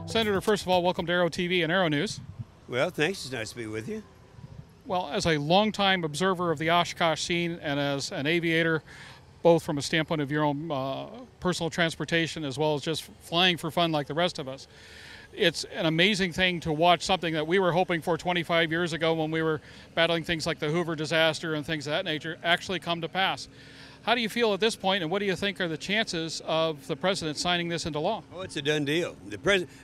Senator, first of all, welcome to Aero-TV and Aero-News. Well, thanks. It's nice to be with you. Well, as a longtime observer of the Oshkosh scene and as an aviator, both from a standpoint of your own personal transportation as well as just flying for fun like the rest of us, it's an amazing thing to watch something that we were hoping for 25 years ago when we were battling things like the Hoover disaster and things of that nature actually come to pass. How do you feel at this point, and what do you think are the chances of the president signing this into law? Oh, it's a done deal.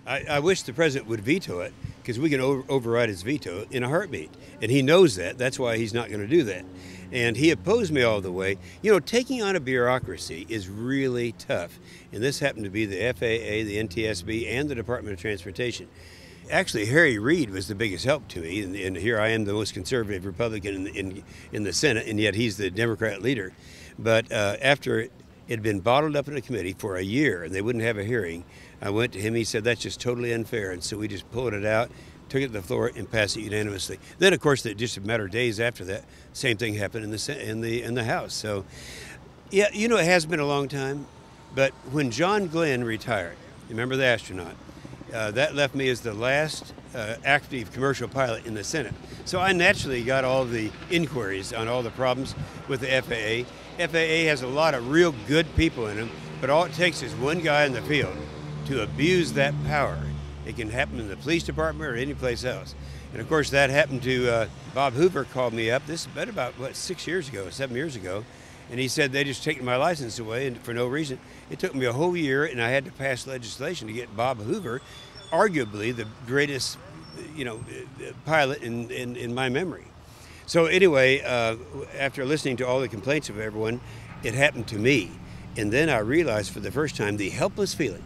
I wish the president would veto it, because we can override his veto in a heartbeat. And he knows that. That's why he's not going to do that. And he opposed me all the way. You know, taking on a bureaucracy is really tough. And this happened to be the FAA, the NTSB, and the Department of Transportation. Actually, Harry Reid was the biggest help to me, and here I am, the most conservative Republican in the Senate, and yet he's the Democrat leader. But after it had been bottled up in a committee for a year and they wouldn't have a hearing, I went to him. He said, that's just totally unfair. And so we just pulled it out, took it to the floor, and passed it unanimously. Then, of course, just a matter of days after that, same thing happened in the House. So, yeah, you know, it has been a long time. But when John Glenn retired, remember the astronaut, that left me as the last active commercial pilot in the Senate. So I naturally got all the inquiries on all the problems with the FAA. FAA has a lot of real good people in them, but all it takes is one guy in the field to abuse that power. It can happen in the police department or any place else. And of course that happened to Bob Hoover. Called me up. This has been about, what, 7 years ago. And he said they just taken my license away and for no reason. It took me a whole year, and I had to pass legislation to get Bob Hoover, arguably the greatest, pilot in my memory. So anyway, after listening to all the complaints of everyone, it happened to me. And then I realized for the first time the helpless feeling.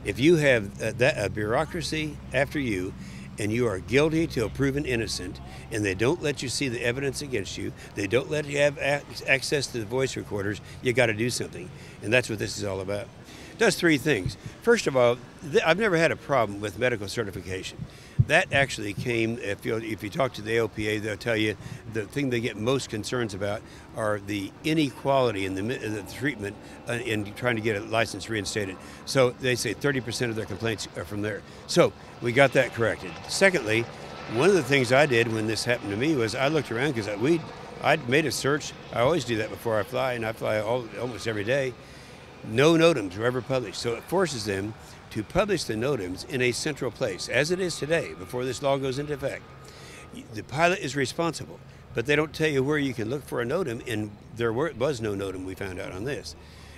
If you have a bureaucracy after you, and you are guilty till proven innocent, and they don't let you see the evidence against you, they don't let you have access to the voice recorders, you got to do something. And that's what this is all about. It does three things. First of all, I've never had a problem with medical certification. That actually came, if you talk to the AOPA, they'll tell you the thing they get most concerns about are the inequality in the treatment in trying to get a license reinstated. So they say 30% of their complaints are from there. So we got that corrected. Secondly, one of the things I did when this happened to me was I looked around, because I'd made a search. I always do that before I fly, and I fly almost every day. No NOTAMs were ever published, so it forces them to publish the NOTAMs in a central place, as it is today, before this law goes into effect. The pilot is responsible, but they don't tell you where you can look for a NOTAM, and there was no NOTAM, we found out on this.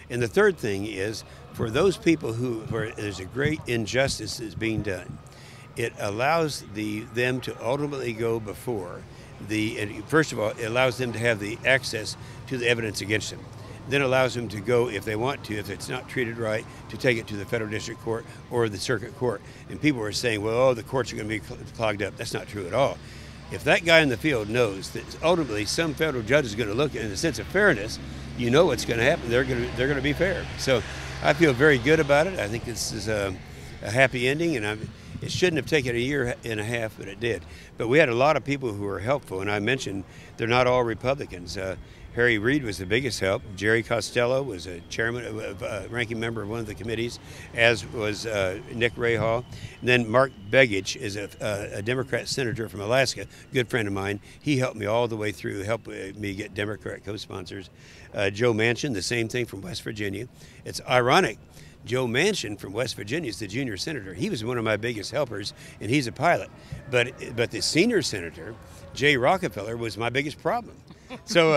And the third thing is, for those people where there's a great injustice that's being done, it allows them to ultimately go before first of all, it allows them to have the access to the evidence against them. Then allows them to go, if they want to, if it's not treated right, to take it to the federal district court or the circuit court. And people are saying, well, oh, the courts are going to be clogged up. That's not true at all. If that guy in the field knows that ultimately some federal judge is going to look, in a sense of fairness, you know what's going to happen. They're going to be fair. So I feel very good about it. I think this is a happy ending, and it shouldn't have taken a year and a half, but it did. But we had a lot of people who were helpful, and I mentioned they're not all Republicans. Harry Reid was the biggest help. Jerry Costello was a ranking member of one of the committees, as was Nick Rahal. And then Mark Begich is a Democrat senator from Alaska, good friend of mine. He helped me all the way through, helped me get Democrat co-sponsors. Joe Manchin, the same thing, from West Virginia. It's ironic. Joe Manchin from West Virginia is the junior senator. He was one of my biggest helpers, and he's a pilot. But the senior senator, Jay Rockefeller, was my biggest problem. So,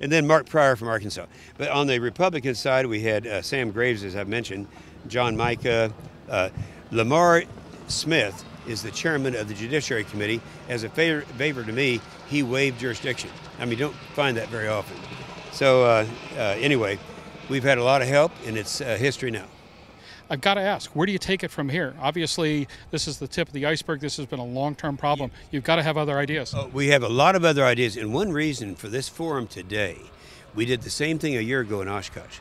and then Mark Pryor from Arkansas. But on the Republican side, we had Sam Graves, as I've mentioned, John Mica. Lamar Smith is the chairman of the Judiciary Committee. As a favor to me, he waived jurisdiction. I mean, you don't find that very often. So anyway, we've had a lot of help, and it's history now. I've got to ask, where do you take it from here? Obviously, this is the tip of the iceberg. This has been a long-term problem. You've got to have other ideas. We have a lot of other ideas, and one reason for this forum today, we did the same thing a year ago in Oshkosh,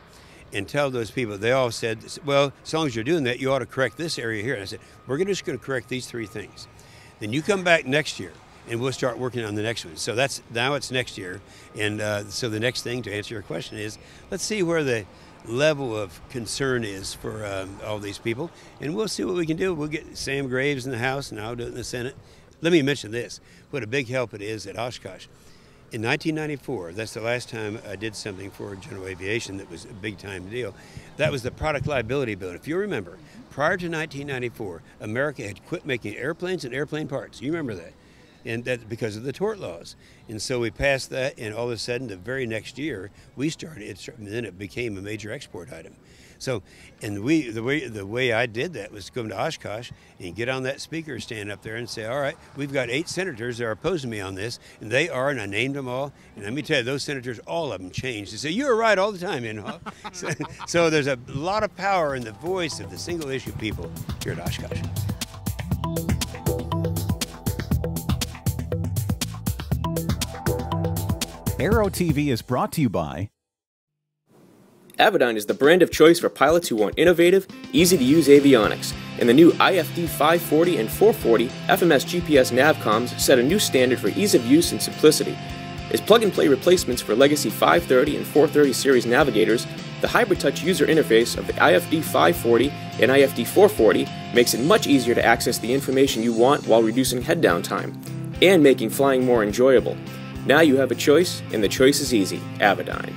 and tell those people, they all said, well, as long as you're doing that, you ought to correct this area here. And I said, we're just going to correct these three things. Then you come back next year, and we'll start working on the next one. So now it's next year, and so the next thing, to answer your question, is let's see where the level of concern is for all these people, and we'll see what we can do. We'll get Sam Graves in the House, and I'll do it in the Senate. Let me mention this, what a big help it is at Oshkosh. In 1994, that's the last time I did something for General Aviation that was a big-time deal. That was the product liability bill. If you remember, prior to 1994, America had quit making airplanes and airplane parts. You remember that? And that's because of the tort laws. And so we passed that, and all of a sudden, the very next year, we started it, and then it became a major export item. So, and the way I did that was to come to Oshkosh and get on that speaker stand up there and say, all right, we've got 8 senators that are opposing me on this, and they are, and I named them all. And let me tell you, those senators, all of them changed. They say, you were right all the time, Inhofe. So there's a lot of power in the voice of the single issue people here at Oshkosh. Aero-TV is brought to you by Avidyne is the brand of choice for pilots who want innovative, easy-to-use avionics, and the new IFD 540 and 440 FMS GPS navcoms set a new standard for ease of use and simplicity. As plug-and-play replacements for legacy 530 and 430 series navigators, the hybrid touch user interface of the IFD 540 and IFD 440 makes it much easier to access the information you want while reducing head-down time, and making flying more enjoyable. Now you have a choice, and the choice is easy. Avidyne.